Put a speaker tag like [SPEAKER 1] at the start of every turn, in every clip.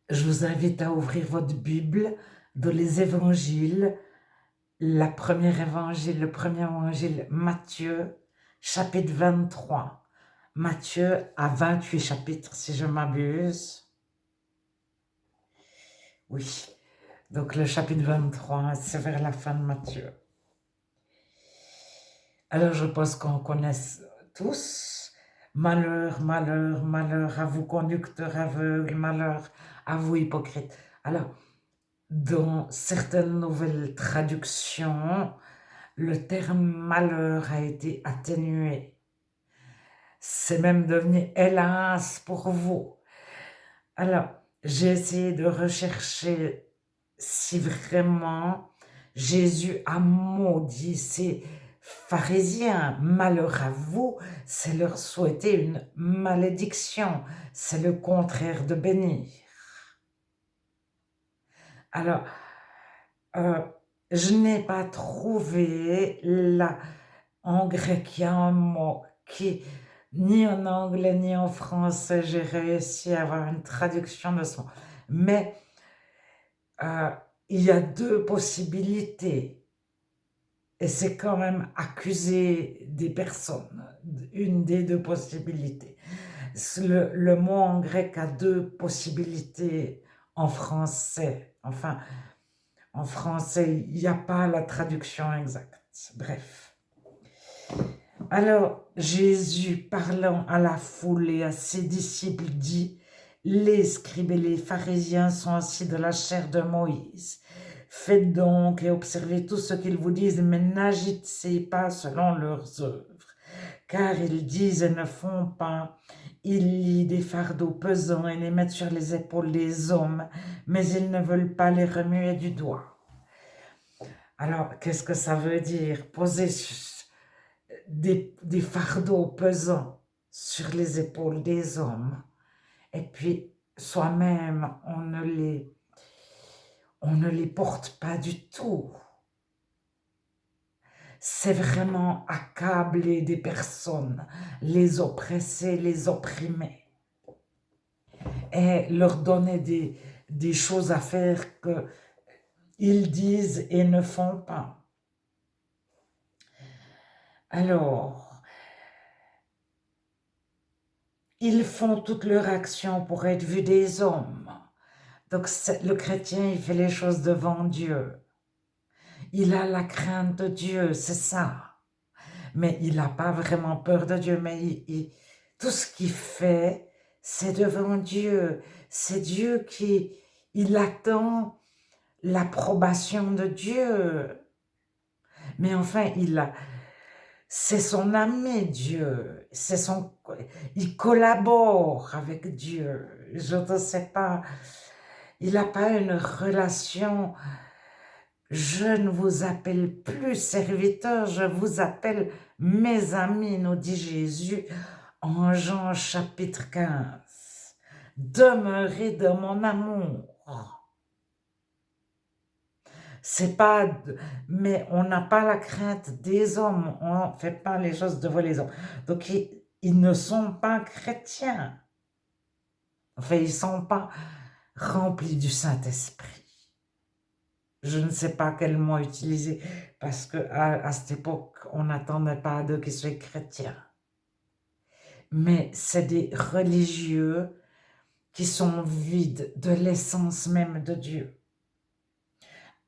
[SPEAKER 1] Je vous invite à ouvrir votre Bible dans les évangiles. Le premier évangile, Matthieu, chapitre 23. Matthieu a 28 chapitres, si je m'abuse. Oui, donc le chapitre 23, c'est vers la fin de Matthieu. Alors je pense qu'on connaît tous. Malheur, malheur, malheur à vous conducteurs aveugles, malheur à vous hypocrites. Alors, dans certaines nouvelles traductions, le terme malheur a été atténué. C'est même devenu hélas pour vous. Alors, j'ai essayé de rechercher si vraiment Jésus a maudit ces pharisiens. Malheur à vous, c'est leur souhaiter une malédiction. C'est le contraire de bénir. Alors, je n'ai pas trouvé là, en grec, il y a un mot qui, ni en anglais ni en français, j'ai réussi à avoir une traduction de ce mot. Mais il y a deux possibilités. Et c'est quand même accuser des personnes, une des deux possibilités. Le mot en grec a deux possibilités en français. Enfin, en français, il n'y a pas la traduction exacte. Bref. Alors, Jésus, parlant à la foule et à ses disciples, dit: les scribes et les pharisiens sont assis de la chair de Moïse. Faites donc et observez tout ce qu'ils vous disent, mais n'agissez pas selon leurs œuvres, car ils disent et ne font pas. Ils lient des fardeaux pesants et les mettent sur les épaules des hommes, mais ils ne veulent pas les remuer du doigt. Alors, qu'est-ce que ça veut dire? Poser des fardeaux pesants sur les épaules des hommes, et puis soi-même, on ne les porte pas du tout. C'est vraiment accabler des personnes, les oppresser, les opprimer, et leur donner des choses à faire qu'ils disent et ne font pas. Alors, ils font toute leur action pour être vus des hommes. Donc le chrétien, il fait les choses devant Dieu. Il a la crainte de Dieu, c'est ça. Mais il n'a pas vraiment peur de Dieu, mais tout ce qu'il fait, c'est devant Dieu. C'est Dieu il attend l'approbation de Dieu. Mais enfin, c'est son ami, Dieu. Il collabore avec Dieu. Je ne sais pas. Il n'a pas une relation. Je ne vous appelle plus serviteur, je vous appelle mes amis, nous dit Jésus en Jean chapitre 15. Demeurez dans mon amour. C'est pas, mais on n'a pas la crainte des hommes, on ne fait pas les choses devant les hommes. Donc ils ne sont pas chrétiens. Enfin, ils ne sont pas remplis du Saint-Esprit. Je ne sais pas quel mot utiliser, parce qu'à cette époque, on n'attendait pas d'eux qu'ils soient chrétiens. Mais c'est des religieux qui sont vides de l'essence même de Dieu.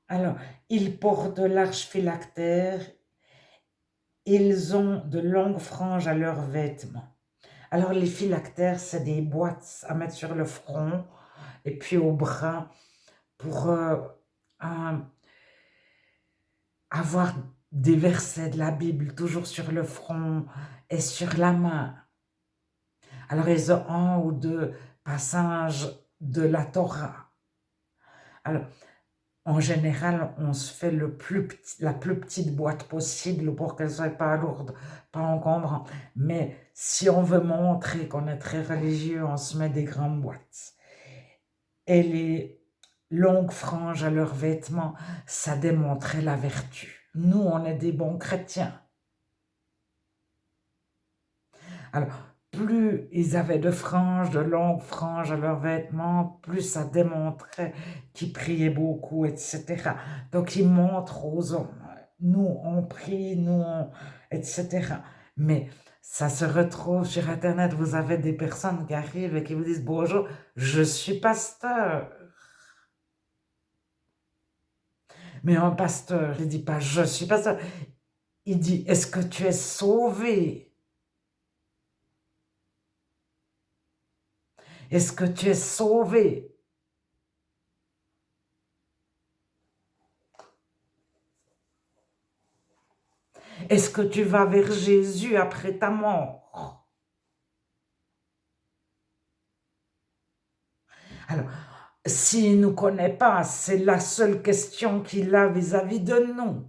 [SPEAKER 1] Alors, ils portent de larges phylactères, ils ont de longues franges à leurs vêtements. Alors, les phylactères, c'est des boîtes à mettre sur le front et puis au bras pour avoir des versets de la Bible toujours sur le front et sur la main. Alors, ils ont un ou deux passages de la Torah. Alors, en général, on se fait la plus petite boîte possible pour qu'elle ne soit pas lourde, pas encombrante. Mais si on veut montrer qu'on est très religieux, on se met des grandes boîtes. Et les longues franges à leurs vêtements, ça démontrait la vertu. Nous, on est des bons chrétiens. Alors, plus ils avaient de franges, de longues franges à leurs vêtements, plus ça démontrait qu'ils priaient beaucoup, etc. Donc, ils montrent aux hommes, nous, on prie, nous, etc. Mais ça se retrouve sur Internet, vous avez des personnes qui arrivent et qui vous disent, bonjour, je suis pasteur. Mais un pasteur, il ne dit pas, je suis pasteur. Il dit, est-ce que tu es sauvé? Est-ce que tu es sauvé? Est-ce que tu vas vers Jésus après ta mort? Alors, s'il ne nous connaît pas, c'est la seule question qu'il a vis-à-vis de nous.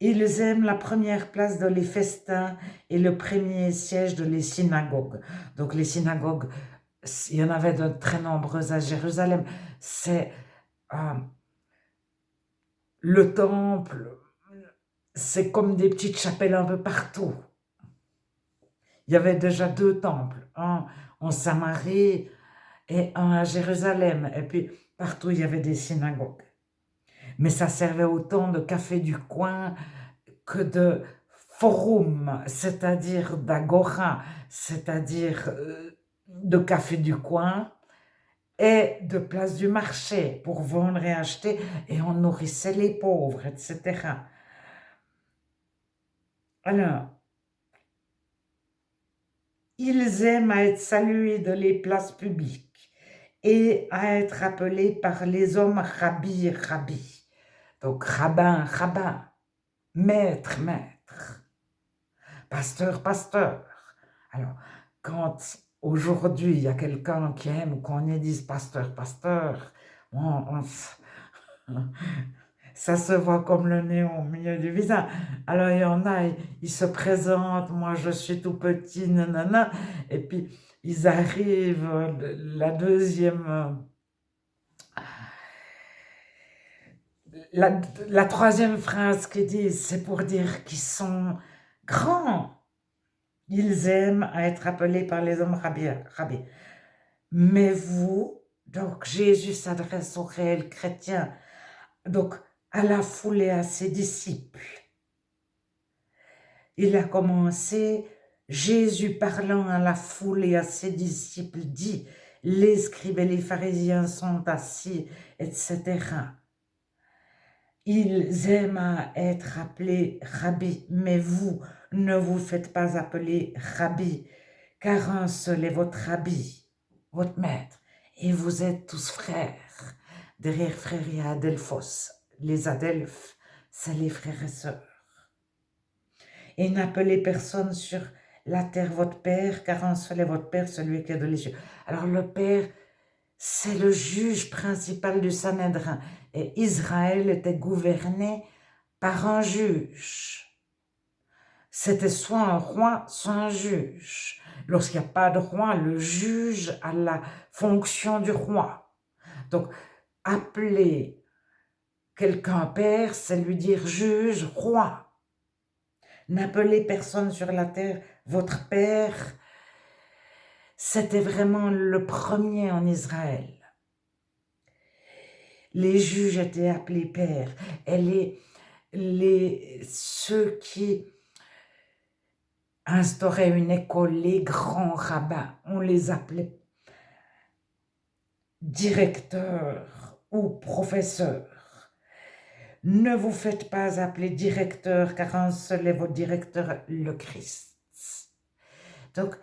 [SPEAKER 1] Ils aiment la première place dans les festins et le premier siège de les synagogues. Donc les synagogues, il y en avait de très nombreuses à Jérusalem. C'est le temple, c'est comme des petites chapelles un peu partout. Il y avait déjà 2 temples, un en Samarie et un à Jérusalem. Et puis partout, il y avait des synagogues. Mais ça servait autant de café du coin que de forum, c'est-à-dire d'agora, c'est-à-dire de café du coin et de place du marché pour vendre et acheter, et on nourrissait les pauvres, etc. Alors, ils aiment à être salués dans les places publiques et à être appelés par les hommes rabbi, rabbi. Donc, rabbin, rabbin, maître, maître, pasteur, pasteur. Alors, quand aujourd'hui il y a quelqu'un qui aime qu'on y dise pasteur, pasteur, ça se voit comme le nez au milieu du visage. Alors il y en a, ils se présentent, moi je suis tout petit, nanana, et puis ils arrivent, la troisième phrase qu'ils disent, c'est pour dire qu'ils sont grands. Ils aiment à être appelés par les hommes rabbi, rabbi. Mais vous, donc Jésus s'adresse aux réels chrétiens, donc à la foule et à ses disciples. Il a commencé, Jésus parlant à la foule et à ses disciples dit, les scribes et les pharisiens sont assis, etc. Ils aiment à être appelés rabbi, mais vous ne vous faites pas appeler rabbi, car un seul est votre rabbi, votre maître, et vous êtes tous frères. Derrière frères, il y a Adelphos. Les Adelphes, c'est les frères et sœurs. Et n'appelez personne sur la terre votre Père, car un seul est votre Père, celui qui est de les cieux. Alors le Père, c'est le juge principal du Sanhédrin. Et Israël était gouverné par un juge. C'était soit un roi, soit un juge. Lorsqu'il n'y a pas de roi, le juge a la fonction du roi. Donc, appeler quelqu'un père, c'est lui dire juge, roi. N'appelez personne sur la terre votre père. C'était vraiment le premier en Israël. Les juges étaient appelés pères. Et ceux qui instauraient une école, les grands rabbins, on les appelait directeurs ou professeurs. Ne vous faites pas appeler directeur, car un seul est votre directeur, le Christ. Donc,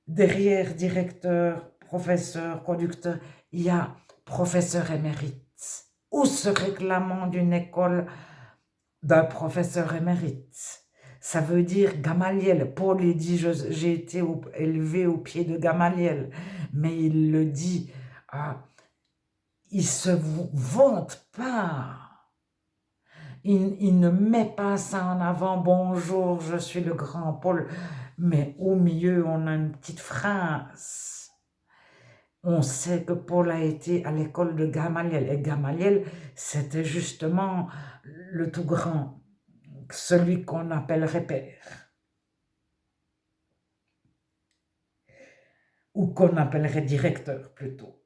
[SPEAKER 1] derrière directeur, professeur, conducteur, il y a professeur émérite, ou se réclamant d'une école d'un professeur émérite. Ça veut dire Gamaliel. Paul il dit, j'ai été élevé au pied de Gamaliel, mais il le dit, il se vante pas. Il ne met pas ça en avant, bonjour, je suis le grand Paul, mais au milieu, on a une petite phrase. On sait que Paul a été à l'école de Gamaliel, et Gamaliel, c'était justement le tout grand. celui qu'on appellerait Père, ou qu'on appellerait directeur plutôt.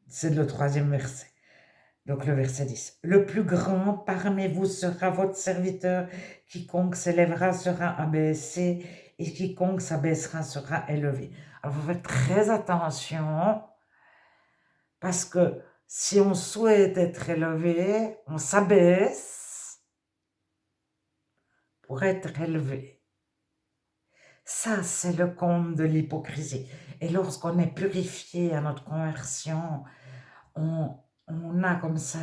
[SPEAKER 1] C'est le 3e verset. Donc le verset 10. Le plus grand parmi vous sera votre serviteur, quiconque s'élèvera sera abaissé, et quiconque s'abaissera sera élevé. Alors vous faites très attention, parce que si on souhaite être élevé, on s'abaisse pour être élevé. Ça, c'est le comble de l'hypocrisie. Et lorsqu'on est purifié à notre conversion, on a comme ça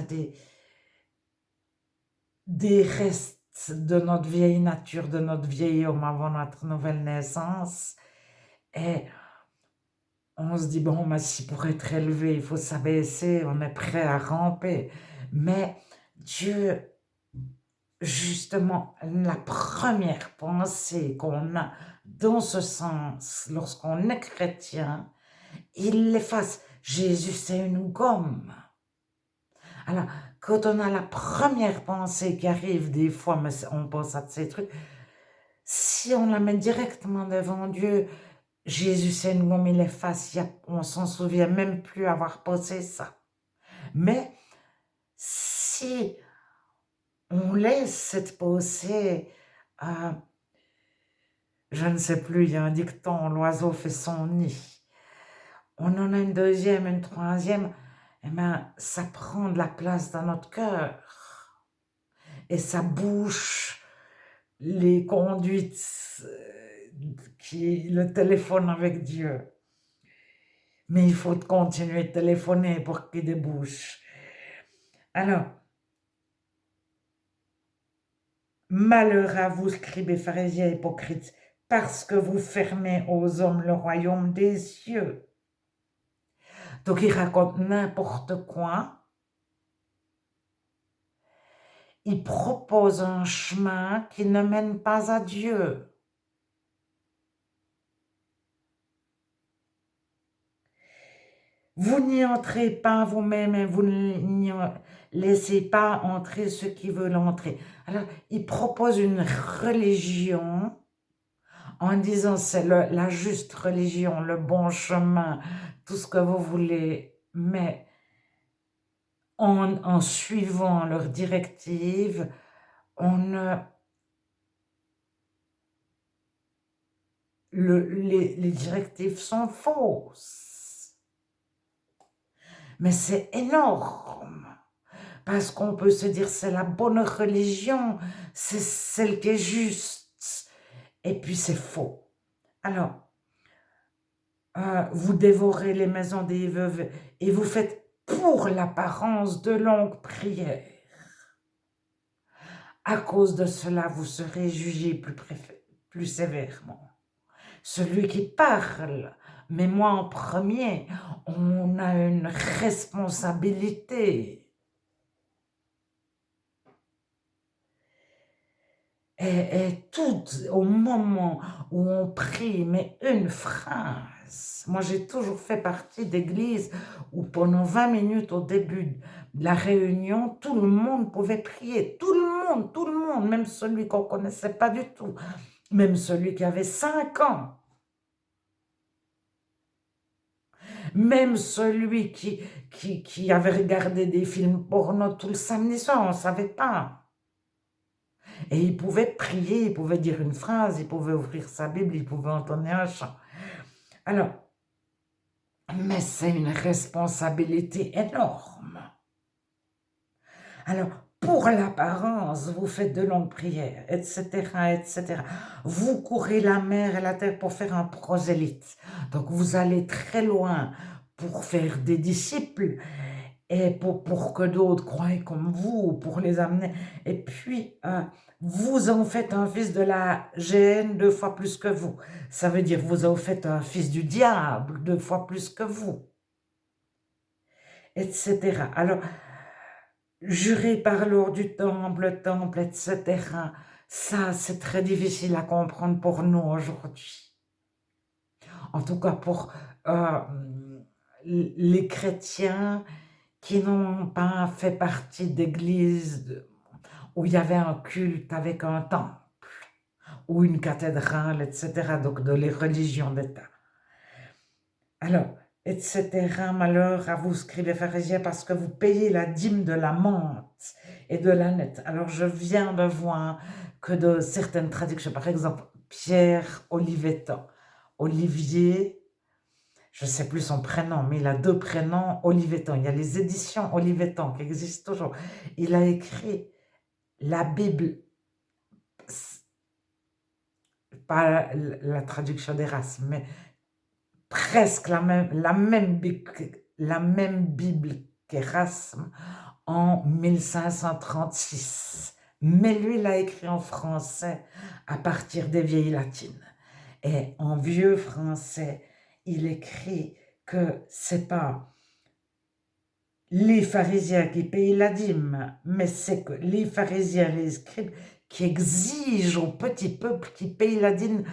[SPEAKER 1] des restes de notre vieille nature, de notre vieil homme avant notre nouvelle naissance. Et on se dit, bon, mais si pour être élevé, il faut s'abaisser, on est prêt à ramper. Mais Dieu, justement, la première pensée qu'on a dans ce sens, lorsqu'on est chrétien, il l'efface. Jésus, c'est une gomme. Alors, quand on a la première pensée qui arrive, des fois, mais on pense à ces trucs, si on la met directement devant Dieu, Jésus, c'est une gomme, il efface, on s'en souvient même plus avoir pensé ça. Mais si on laisse cette pensée, je ne sais plus, il y a un dicton, l'oiseau fait son nid. On en a une deuxième, une troisième, eh bien, ça prend de la place dans notre cœur. Et ça bouche les conduites, le téléphone avec Dieu. Mais il faut continuer de téléphoner pour qu'il débouche. Alors, malheur à vous, scribes et pharisiens hypocrites, parce que vous fermez aux hommes le royaume des cieux. Donc, il raconte n'importe quoi. Il propose un chemin qui ne mène pas à Dieu. Vous n'y entrez pas vous-même et vous n'y laissez pas entrer ceux qui veulent entrer. Alors, il propose une religion en disant c'est la juste religion, le bon chemin, tout ce que vous voulez, mais en suivant leurs directives, les directives sont fausses. Mais c'est énorme, parce qu'on peut se dire c'est la bonne religion, c'est celle qui est juste, et puis c'est faux. Alors, vous dévorez les maisons des veuves et vous faites pour l'apparence de longues prières. À cause de cela, vous serez jugé plus sévèrement. Celui qui parle, mais moi en premier, on a une responsabilité. Et tout au moment où on prie, mais une phrase. Moi, j'ai toujours fait partie d'églises où pendant 20 minutes au début de la réunion, tout le monde pouvait prier. Tout le monde, même celui qu'on ne connaissait pas du tout, même celui qui avait 5 ans. Même celui qui avait regardé des films porno tout le samedi soir, on ne savait pas. Et il pouvait prier, il pouvait dire une phrase, il pouvait ouvrir sa Bible, il pouvait entendre un chant. Alors, mais c'est une responsabilité énorme. Alors, pour l'apparence, vous faites de longues prières, etc., etc. Vous courez la mer et la terre pour faire un prosélyte. Donc, vous allez très loin pour faire des disciples et pour que d'autres croient comme vous, pour les amener. Et puis, vous en faites un fils de la gêne 2 fois plus que vous. Ça veut dire vous en faites un fils du diable 2 fois plus que vous, etc. Alors, jurer par l'or du temple, etc. Ça, c'est très difficile à comprendre pour nous aujourd'hui. En tout cas, pour les chrétiens qui n'ont pas fait partie d'églises. où il y avait un culte avec un temple, ou une cathédrale, etc., donc de les religions d'État. Alors, etc., malheur à vous, scribes et pharisiens, parce que vous payez la dîme de la menthe et de l'ânette. Alors, je viens de voir que de certaines traductions, par exemple, Pierre Olivetan, Olivier, je ne sais plus son prénom, mais il a deux prénoms, Olivetan. Il y a les éditions Olivetan qui existent toujours. Il a écrit la Bible, pas la traduction d'Erasme, mais presque la même Bible qu'Erasme en 1536. Mais lui l'a écrit en français à partir des vieilles latines. Et en vieux français, il écrit que c'est pas les pharisiens qui payent la dîme, mais c'est que les pharisiens, les scribes, qui exigent au petit peuple qui paye la dîme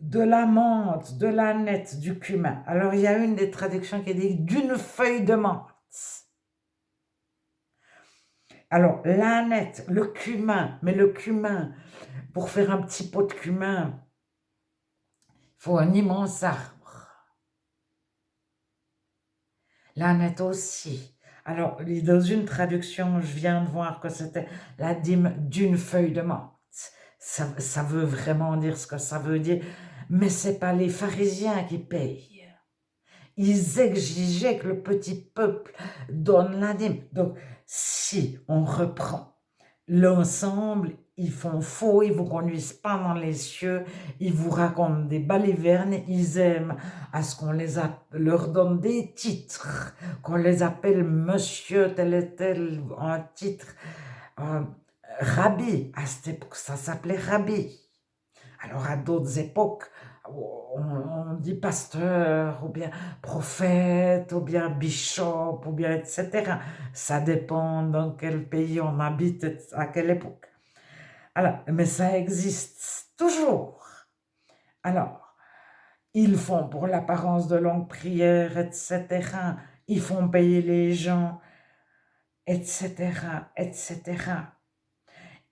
[SPEAKER 1] de la menthe, de l'ânette, du cumin. Alors, il y a une des traductions qui dit d'une feuille de menthe. Alors, l'ânette, le cumin, mais le cumin, pour faire un petit pot de cumin, il faut un immense arbre. L'ânette aussi. Alors, dans une traduction, je viens de voir que c'était la dîme d'une feuille de menthe. Ça veut vraiment dire ce que ça veut dire, mais ce n'est pas les pharisiens qui payent. Ils exigeaient que le petit peuple donne la dîme. Donc, si on reprend l'ensemble, ils font faux, ils vous conduisent pas dans les cieux, ils vous racontent des balivernes, ils aiment à ce qu'on leur donne des titres, qu'on les appelle monsieur tel et tel, un titre, rabbi, à cette époque ça s'appelait rabbi. Alors à d'autres époques, on dit pasteur, ou bien prophète, ou bien bishop, ou bien etc. Ça dépend dans quel pays on habite, à quelle époque. Alors, mais ça existe toujours. Alors, ils font pour l'apparence de longues prières, etc. Ils font payer les gens, etc., etc.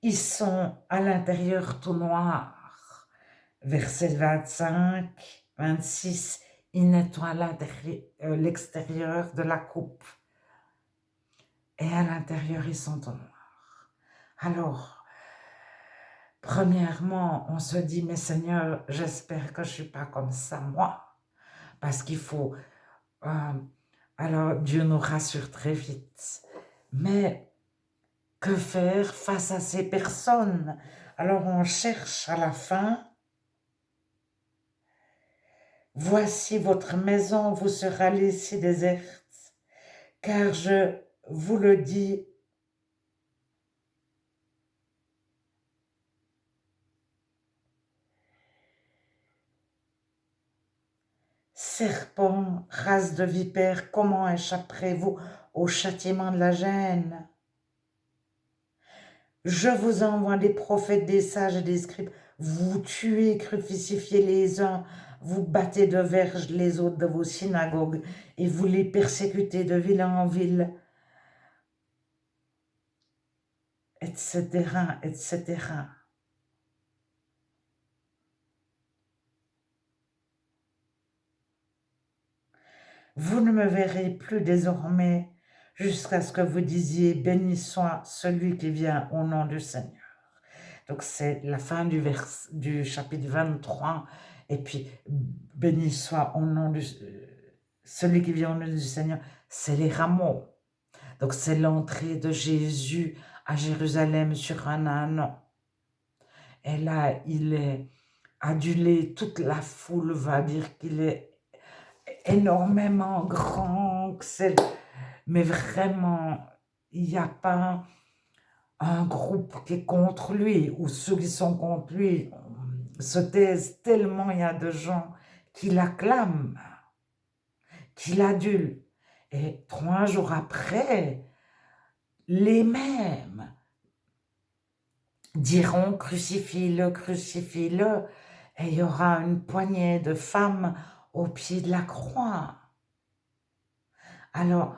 [SPEAKER 1] Ils sont à l'intérieur tout noirs. Verset 25, 26, il nettoie l'extérieur de la coupe. Et à l'intérieur, ils sont tout noirs. Alors, premièrement, on se dit, mais Seigneur, j'espère que je ne suis pas comme ça, moi. Parce qu'il faut... alors, Dieu nous rassure très vite. Mais que faire face à ces personnes? Alors, on cherche à la fin... Voici votre maison vous sera laissée déserte, car je vous le dis, serpent, race de vipère, comment échapperez-vous au châtiment de la gêne? Je vous envoie des prophètes, des sages et des scribes, vous tuez, crucifiez les uns, vous battez de verge les autres de vos synagogues, et vous les persécutez de ville en ville, etc., etc. Vous ne me verrez plus désormais jusqu'à ce que vous disiez « Béni soit celui qui vient au nom du Seigneur ». Donc c'est la fin du chapitre 23. Et puis « Béni soit au nom de celui qui vient au nom du Seigneur », c'est les rameaux. Donc c'est l'entrée de Jésus à Jérusalem sur un âne. Et là, il est adulé, toute la foule va dire qu'il est énormément grand, mais vraiment, il n'y a pas un groupe qui est contre lui, ou ceux qui sont contre lui se taisent tellement il y a de gens qui l'acclament, qui l'adulent. Et 3 jours après, les mêmes diront crucifie-le, crucifie-le, et il y aura une poignée de femmes au pied de la croix. Alors,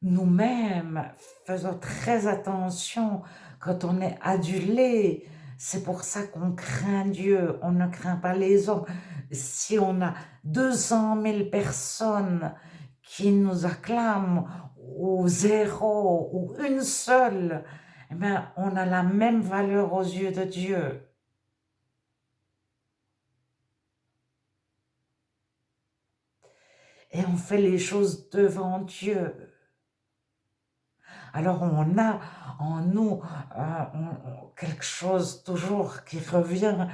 [SPEAKER 1] nous-mêmes, faisons très attention quand on est adulé. C'est pour ça qu'on craint Dieu, on ne craint pas les hommes. Si on a 200 000 personnes qui nous acclament, ou zéro, ou une seule, eh bien, on a la même valeur aux yeux de Dieu. Et on fait les choses devant Dieu. Alors on a en nous quelque chose toujours qui revient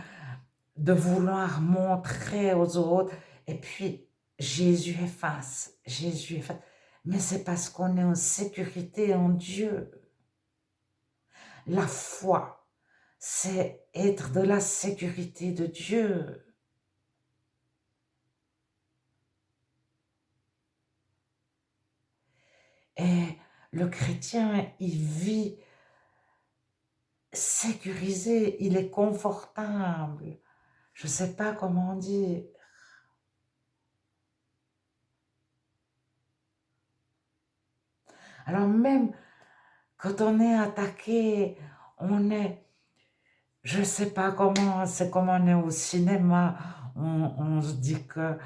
[SPEAKER 1] de vouloir montrer aux autres. Et puis Jésus est face, Jésus est face. Mais c'est parce qu'on est en sécurité en Dieu. La foi, c'est être de la sécurité de Dieu. Et le chrétien, il vit sécurisé, il est confortable. Je ne sais pas comment dire. Alors même quand on est attaqué, on est, je ne sais pas comment, c'est comme on est au cinéma, on se dit que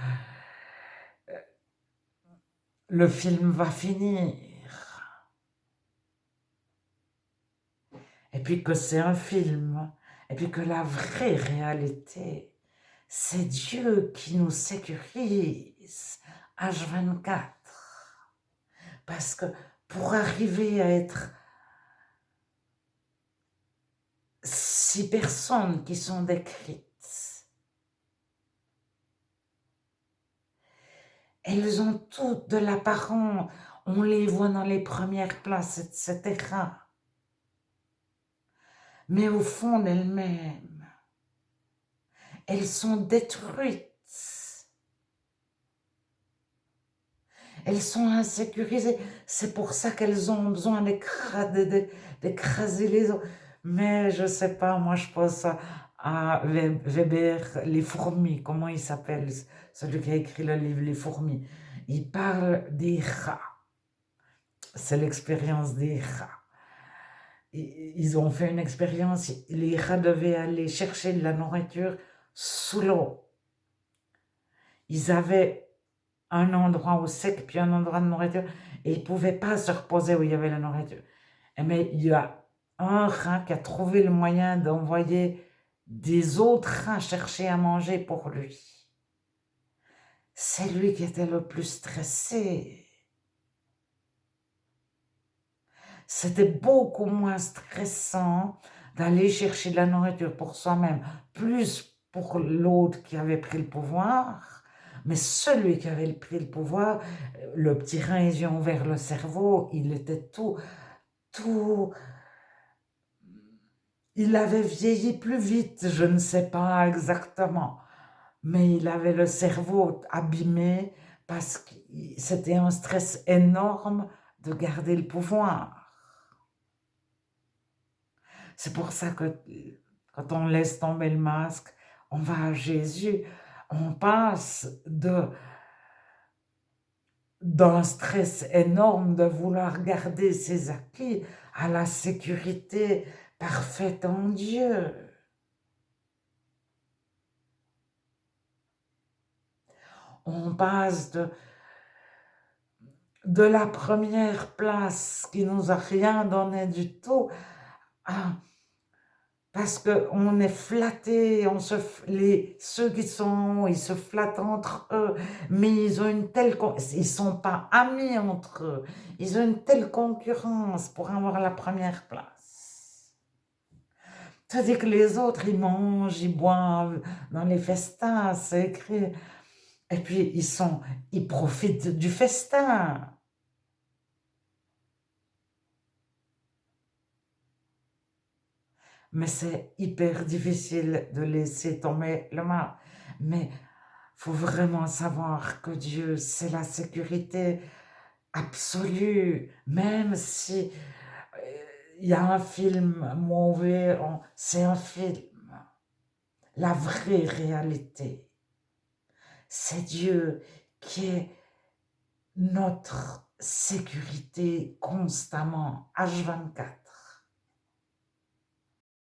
[SPEAKER 1] le film va finir. Et puis que c'est un film. Et puis que la vraie réalité, c'est Dieu qui nous sécurise H24. Parce que pour arriver à être 6 personnes qui sont décrites, elles ont toutes de l'apparent, on les voit dans les premières places, etc. Mais au fond d'elles-mêmes, elles sont détruites. Elles sont insécurisées. C'est pour ça qu'elles ont besoin d'écraser les autres. Mais je ne sais pas, moi je pense à Weber, Les fourmis, comment il s'appelle, celui qui a écrit le livre Les fourmis. Il parle des rats. C'est l'expérience des rats. Ils ont fait une expérience, les rats devaient aller chercher de la nourriture sous l'eau. Ils avaient un endroit au sec, puis un endroit de nourriture, et ils ne pouvaient pas se reposer où il y avait la nourriture. Mais il y a un rat qui a trouvé le moyen d'envoyer des autres rats chercher à manger pour lui. C'est lui qui était le plus stressé. C'était beaucoup moins stressant d'aller chercher de la nourriture pour soi-même, plus pour l'autre qui avait pris le pouvoir. Mais celui qui avait pris le pouvoir, le petit rein, ils ont ouvert le cerveau, il était tout, il avait vieilli plus vite, je ne sais pas exactement, mais il avait le cerveau abîmé parce que c'était un stress énorme de garder le pouvoir. C'est pour ça que quand on laisse tomber le masque, on va à Jésus, on passe d'un stress énorme de vouloir garder ses acquis à la sécurité parfaite en Dieu. On passe de la première place qui nous a rien donné du tout parce qu'on est flatté, ceux qui sont en haut, ils se flattent entre eux, mais ils ont ils sont pas amis entre eux, ils ont une telle concurrence pour avoir la première place. C'est-à-dire que les autres, ils mangent, ils boivent dans les festins, c'est écrit, et puis ils profitent du festin. Mais c'est hyper difficile de laisser tomber le mal. Mais il faut vraiment savoir que Dieu, c'est la sécurité absolue. Même si il y a un film mauvais, c'est un film. La vraie réalité, c'est Dieu qui est notre sécurité constamment, H24.